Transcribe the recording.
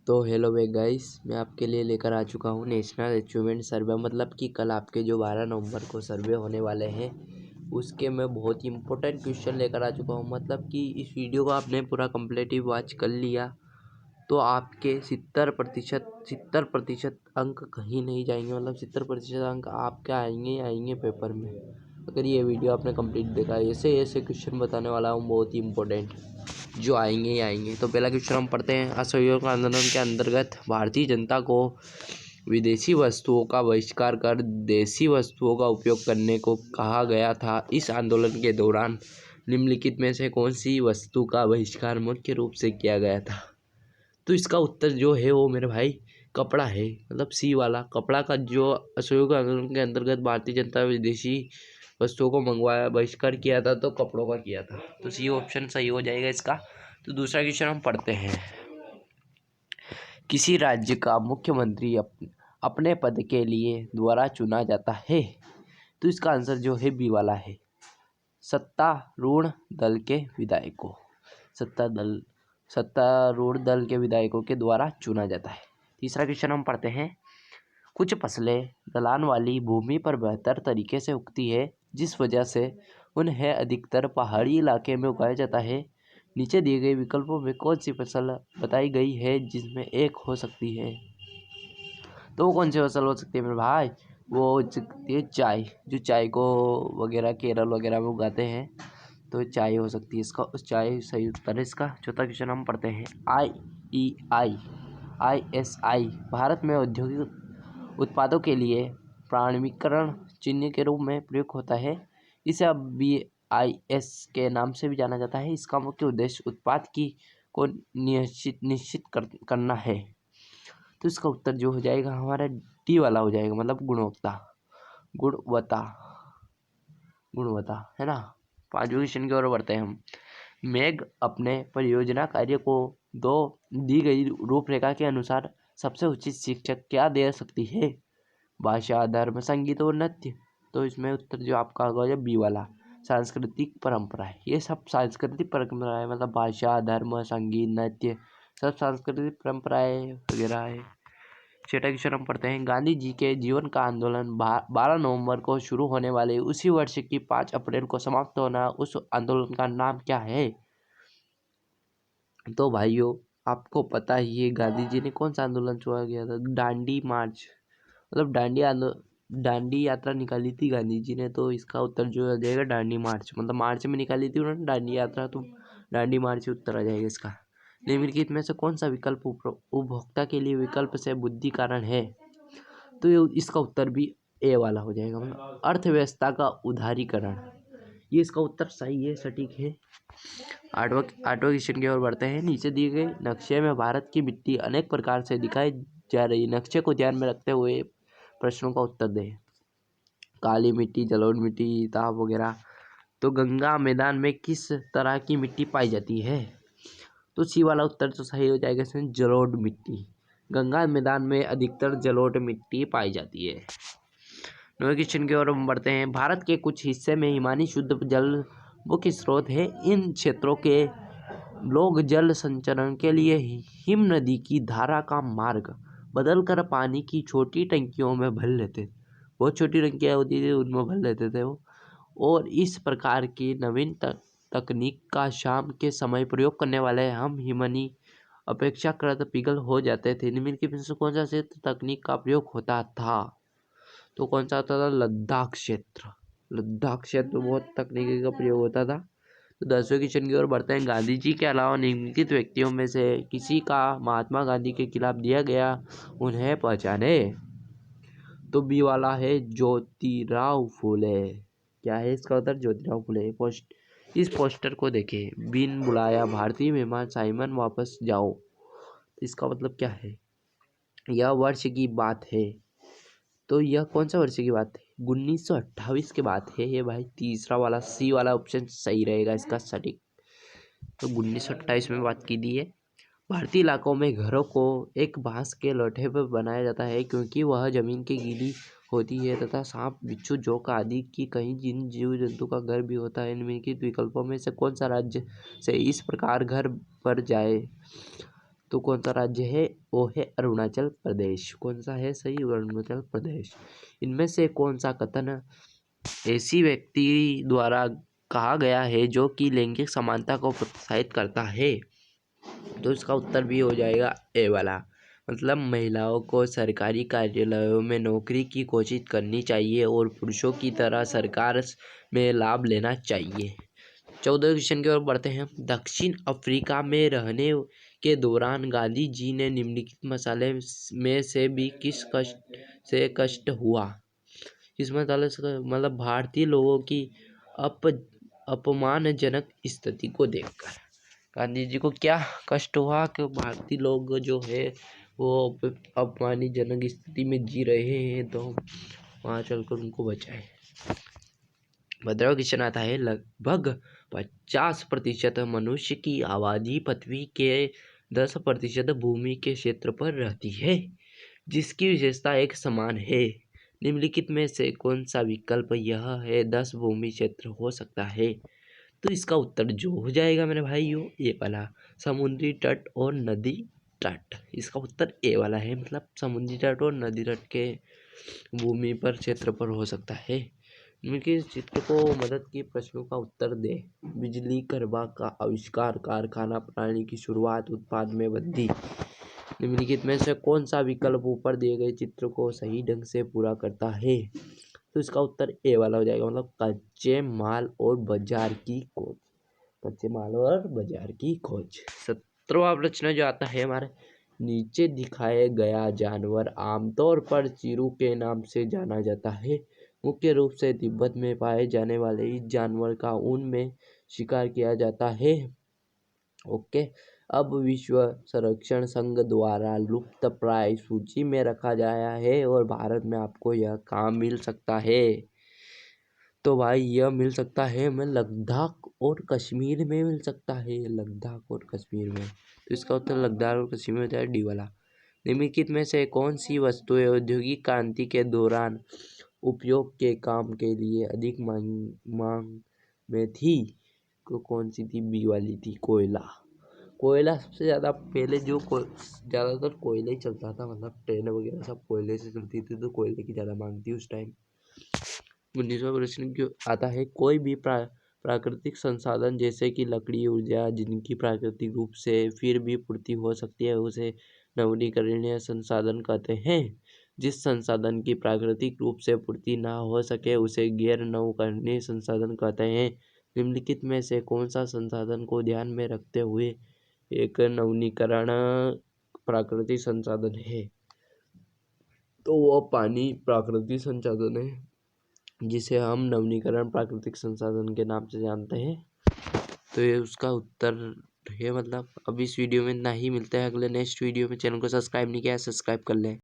तो hello way guys, मैं आपके लिए लेकर आ चुका हूँ नेशनल अचीवमेंट सर्वे। मतलब कि कल आपके जो 12 नवंबर को सर्वे होने वाले हैं उसके मैं बहुत ही इम्पोर्टेंट क्वेश्चन लेकर आ चुका हूँ। मतलब कि इस वीडियो को आपने पूरा कम्प्लीटिव वॉच कर लिया तो आपके 70% अंक कहीं नहीं जाएंगे। मतलब 70% अंक आपके आएंगे पेपर में, अगर ये वीडियो आपने कंप्लीट देखा। ऐसे ऐसे क्वेश्चन बताने वाला हूँ बहुत ही इम्पोर्टेंट, जो आएंगे ही आएंगे। तो पहला क्वेश्चन हम पढ़ते हैं। असहयोग आंदोलन के अंतर्गत भारतीय जनता को विदेशी वस्तुओं का बहिष्कार कर देसी वस्तुओं का उपयोग करने को कहा गया था। इस आंदोलन के दौरान निम्नलिखित में से कौन सी वस्तु का बहिष्कार मुख्य रूप से किया गया था? तो इसका उत्तर जो है वो मेरे भाई कपड़ा है। मतलब सी वाला कपड़ा का जो असहयोग आंदोलन के अंतर्गत भारतीय जनता विदेशी वस्तुओं को मंगवाया बहिष्कार किया था तो कपड़ों का किया था। तो सी ऑप्शन सही हो जाएगा इसका। तो दूसरा क्वेश्चन हम पढ़ते हैं। किसी राज्य का मुख्यमंत्री अपने पद के लिए द्वारा चुना जाता है। तो इसका आंसर जो है बी वाला है, सत्तारूढ़ दल के विधायकों। सत्तारूढ़ दल के विधायकों के द्वारा चुना जाता है। तीसरा क्वेश्चन हम पढ़ते हैं। कुछ फसलें ढलान वाली भूमि पर बेहतर तरीके से उगती है, जिस वजह से उन्हें अधिकतर पहाड़ी इलाके में उगाया जाता है। नीचे दिए गए विकल्पों में कौन सी फसल बताई गई है जिसमें एक हो सकती है? तो वो कौन सी फसल हो सकती है मेरे भाई? वो हो सकती है चाय, जो चाय को वगैरह केरल वगैरह में उगाते हैं, तो चाय हो सकती है इसका। उस चाय सही उत्तर है इसका। चौथा क्वेश्चन हम पढ़ते हैं। ISI भारत में औद्योगिक उत्पादों के लिए प्रमाणीकरण चिन्ह के रूप में प्रयुक्त होता है। इसे अब BIS के नाम से भी जाना जाता है। इसका मुख्य उद्देश्य उत्पाद को निश्चित करना है। तो इसका उत्तर जो हो जाएगा हमारा डी वाला हो जाएगा, मतलब गुणवत्ता है ना। पांचवें क्वेश्चन की ओर बढ़ते हैं हम। मेघ अपने परियोजना कार्य को दी गई रूपरेखा के अनुसार सबसे उचित शिक्षक क्या दे सकती है? भाषा, धर्म, संगीत और नृत्य। तो इसमें उत्तर जो आपका होगा बी वाला, सांस्कृतिक परंपराएं। ये सब सांस्कृतिक परंपराएं, मतलब भाषा, धर्म, संगीत, नृत्य, सब सांस्कृतिक परंपराएं वगैरह है। छठा क्वेश्चन हम पढ़ते हैं। गांधी जी के जीवन का आंदोलन 12 नवंबर को शुरू होने वाले उसी वर्ष की 5 अप्रैल को समाप्त होना, उस आंदोलन का नाम क्या है? तो भाइयों आपको पता ही है गांधी जी ने कौन सा आंदोलन छुआ गया था? दांडी मार्च, मतलब दांडी यात्रा निकाली थी गांधी जी ने। तो इसका उत्तर जो आ जाएगा दांडी मार्च, मतलब मार्च में निकाली थी उन्होंने दांडी यात्रा, तो दांडी मार्च उत्तर आ जाएगा इसका। निम्नलिखित में से कौन सा विकल्प उपभोक्ता के लिए विकल्प से बुद्धि कारण है? तो इसका उत्तर भी ए वाला हो जाएगा, मतलब अर्थव्यवस्था का उदारीकरण। ये इसका उत्तर सही है, सटीक है। आठवां क्वेश्चन की ओर बढ़ते हैं। नीचे दिए गए नक्शे में भारत की मिट्टी अनेक प्रकार से दिखाई जा रही है। नक्शे को ध्यान में रखते हुए प्रश्नों का उत्तर दें। काली मिट्टी, जलोढ़ मिट्टी, ताप वगैरह। तो गंगा मैदान में किस तरह की मिट्टी पाई जाती है? तो सी वाला उत्तर तो सही हो जाएगा इसमें, जलोढ़ मिट्टी। गंगा मैदान में अधिकतर जलोढ़ मिट्टी पाई जाती है। नौवें क्वेश्चन की ओर हम बढ़ते हैं। भारत के कुछ हिस्से में हिमानी शुद्ध जल मुख्य स्रोत है। इन क्षेत्रों के लोग जल संचरण के लिए हिम नदी की धारा का मार्ग बदलकर पानी की छोटी टंकियों में भर लेते। बहुत छोटी टंकियाँ होती थी, उनमें भर लेते थे वो। और इस प्रकार की नवीन तकनीक का शाम के समय प्रयोग करने वाले हम हिमनी अपेक्षाकृत पिघल हो जाते थे। निम्नलिखित में से कौन सा क्षेत्र तकनीक का प्रयोग होता था? तो कौन सा होता था? लद्दाख क्षेत्र। लद्दाख क्षेत्र में बहुत तकनीकी का प्रयोग होता था। तो 10वें क्वेश्चन की ओर बढ़ते हैं। गांधी जी के अलावा निम्नलिखित व्यक्तियों में से किसी का महात्मा गांधी के खिलाफ दिया गया उन्हें पहचाने। तो बी वाला है ज्योतिराव फूले। क्या है इसका उत्तर? ज्योतिराव फूले। इस पोस्टर को देखें। बिन बुलाया भारतीय मेहमान साइमन वापस जाओ। तो इसका मतलब क्या है? यह वर्ष की बात है। तो यह कौन सा वर्ष की बात है? 1928 के बात है ये भाई। तीसरा वाला सी वाला ऑप्शन सही रहेगा इसका सटीक। तो 1928 में बात की दी है। भारतीय इलाकों में घरों को एक बांस के लोठे पर बनाया जाता है क्योंकि वह जमीन की गीली होती है तथा सांप, बिच्छू, जोंक आदि की कई जिन जीव जंतु का घर भी होता है। निम्नलिखित विकल्पों में से कौन सा राज्य से इस प्रकार घर पर जाए? तो कौन सा राज्य है? वो है अरुणाचल प्रदेश। कौन सा है सही? अरुणाचल प्रदेश। इनमें से कौन सा कथन ऐसी व्यक्ति द्वारा कहा गया है जो कि लैंगिक समानता को प्रोत्साहित करता है? तो इसका उत्तर भी हो जाएगा ए वाला। मतलब महिलाओं को सरकारी कार्यालयों में नौकरी की कोशिश करनी चाहिए और पुरुषों की तरह सरकार में लाभ लेना चाहिए। 14 क्वेश्चन की ओर बढ़ते हैं। दक्षिण अफ्रीका में रहने के दौरान गांधी जी ने निम्नलिखित मसाले में से भी किस कष्ट हुआ? किस मसाले से मतलब भारतीय लोगों की अपमानजनक स्थिति को देखकर गांधी जी को क्या कष्ट हुआ कि भारतीय लोग जो है वो अपमानजनक स्थिति में जी रहे हैं, तो वहाँ चलकर उनको बचाए। 15वां क्वेश्चन आता है। लगभग 50% मनुष्य की आबादी पृथ्वी के 10% भूमि के क्षेत्र पर रहती है, जिसकी विशेषता एक समान है। निम्नलिखित में से कौन सा विकल्प यह है 10 भूमि क्षेत्र हो सकता है? तो इसका उत्तर जो हो जाएगा मेरे भाइयों ये वाला, समुद्री तट और नदी तट। इसका उत्तर ए वाला है, मतलब समुद्री तट और नदी तट के भूमि पर क्षेत्र पर हो सकता है। निम्नलिखित चित्र को मदद की प्रश्नों का उत्तर दे। बिजली करवा का आविष्कार, कारखाना प्रणाली की शुरुआत, उत्पाद में वृद्धि। निम्नलिखित में से कौन सा विकल्प ऊपर दिए गए चित्र को सही ढंग से पूरा करता है? तो इसका उत्तर ए वाला हो जाएगा, मतलब कच्चे माल और बाजार की खोज। कच्चे माल और बाजार की खोज। 17वां प्रश्न जो आता है हमारे, नीचे दिखाए गया जानवर आमतौर पर चिरू के नाम से जाना जाता है। मुख्य रूप से तिब्बत में पाए जाने वाले इस जानवर का ऊन में शिकार किया जाता है। ओके, अब विश्व संरक्षण संघ द्वारा लुप्त प्राय सूची में रखा गया है और भारत में आपको यह कहाँ मिल सकता है? तो भाई यह मिल सकता है हमें लद्दाख और कश्मीर में मिल सकता है, लद्दाख और कश्मीर में। तो इसका उत्तर लद्दाख और कश्मीर में हो जाए डी वाला। निम्नलिखित में से कौन सी वस्तुएं औद्योगिक क्रांति के दौरान उपयोग के काम के लिए अधिक मांग में थी? तो कौन सी थी? बी वाली थी, कोयला। कोयला सबसे ज़्यादा पहले जो ज़्यादातर कोयला ही चलता था, मतलब ट्रेन वगैरह सब कोयले से चलती थी, तो कोयले की ज़्यादा मांग थी उस टाइम। 19वां प्रश्न क्यों आता है, कोई भी प्राकृतिक संसाधन जैसे कि लकड़ी, ऊर्जा जिनकी प्राकृतिक रूप से फिर भी पूर्ति हो सकती है उसे नवीकरणीय संसाधन कहते हैं। जिस संसाधन की प्राकृतिक रूप से पूर्ति ना हो सके उसे गैर नवीकरणीय संसाधन कहते हैं। निम्नलिखित में से कौन सा संसाधन को ध्यान में रखते हुए एक नवीकरण प्राकृतिक संसाधन है? तो वो पानी प्राकृतिक संसाधन है जिसे हम नवीकरण प्राकृतिक संसाधन के नाम से जानते हैं। तो ये उसका उत्तर है। मतलब अब इस वीडियो में इतना ही, मिलता है अगले नेक्स्ट वीडियो में। चैनल को सब्सक्राइब नहीं किया है, सब्सक्राइब कर लें।